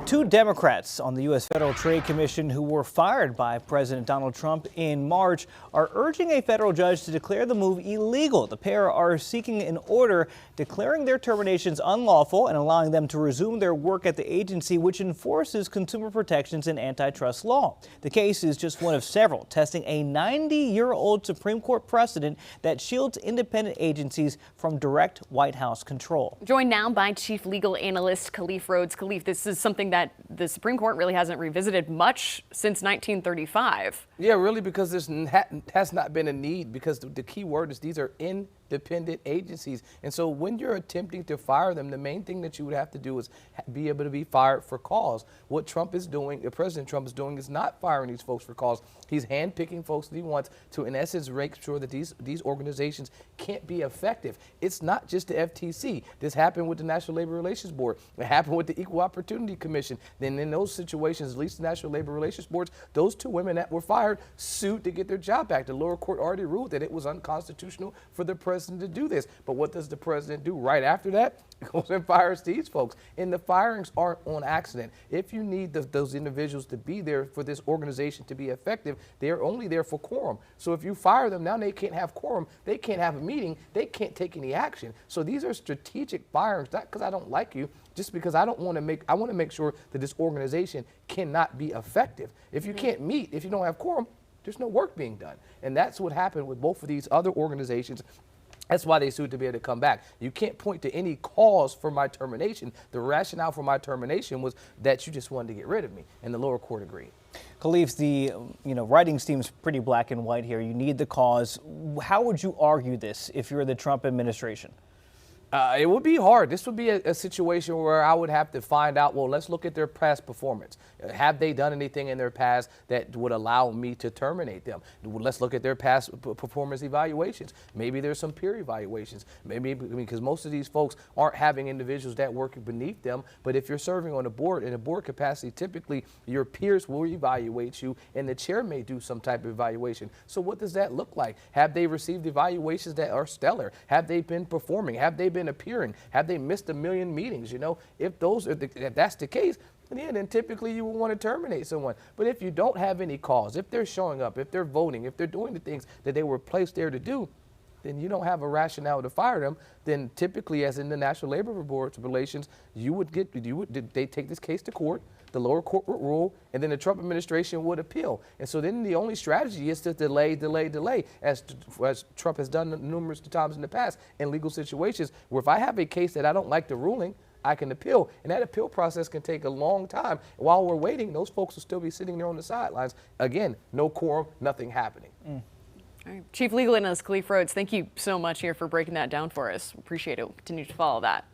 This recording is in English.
Two Democrats on the U.S. Federal Trade Commission who were fired by President Donald Trump in March are urging a federal judge to declare the move illegal. The pair are seeking an order declaring their terminations unlawful and allowing them to resume their work at the agency, which enforces consumer protections and antitrust law. The case is just one of several testing a 90-year-old Supreme Court precedent that shields independent agencies from direct White House control. Joined now by Chief Legal Analyst Khalif Rhodes. Khalif, this is something that the Supreme Court really hasn't revisited much since 1935. Yeah, really, because there has not been a need, because the key word is these are independent agencies. And so when you're attempting to fire them, the main thing that you would have to do is be able to be fired for cause. What Trump is doing, President Trump is doing, is not firing these folks for cause. He's handpicking folks that he wants to, in essence, make sure that these organizations can't be effective. It's not just the FTC. This happened with the National Labor Relations Board. It happened with the Equal Opportunity Commission. Then in those situations, at least the National Labor Relations Boards, those two women that were fired sued to get their job back. The lower court already ruled that it was unconstitutional for the president to do this. But what does the president do right after that? He goes and fires these folks. And the firings aren't on accident. If you need those individuals to be there for this organization to be effective, they're only there for quorum. So if you fire them, now they can't have quorum. They can't have a meeting. They can't take any action. So these are strategic firings, not because I don't like you, just because I want to make sure that this organization cannot be effective. If you can't meet, if you don't have quorum, there's no work being done. And that's what happened with both of these other organizations. That's why they sued to be able to come back. You can't point to any cause for my termination. The rationale for my termination was that you just wanted to get rid of me, and the lower court agreed. Khalif, the writing seems pretty black and white here. You need the cause. How would you argue this if you're the Trump administration? It would be hard. This would be a situation where I would have to find out, well, let's look at their past performance. Have they done anything in their past that would allow me to terminate them? Let's look at their past performance evaluations. Maybe there's some peer evaluations. Maybe because most of these folks aren't having individuals that work beneath them. But if you're serving on a board, in a board capacity, typically your peers will evaluate you and the chair may do some type of evaluation. So what does that look like? Have they received evaluations that are stellar? Have they been performing? Have they been appearing? Have they missed a million meetings? If that's the case, then typically you will want to terminate someone. But if you don't have any cause, if they're showing up, if they're voting, if they're doing the things that they were placed there to do, then you don't have a rationale to fire them. Then typically, as in the National Labor Board's relations, they take this case to court, the lower court would rule, and then the Trump administration would appeal. And so then the only strategy is to delay, as Trump has done numerous times in the past in legal situations, where if I have a case that I don't like the ruling, I can appeal, and that appeal process can take a long time. While we're waiting, those folks will still be sitting there on the sidelines. Again, no quorum, nothing happening. All right. Chief Legal Analyst Khalif Rhodes, thank you so much here for breaking that down for us. Appreciate it. We'll continue to follow that.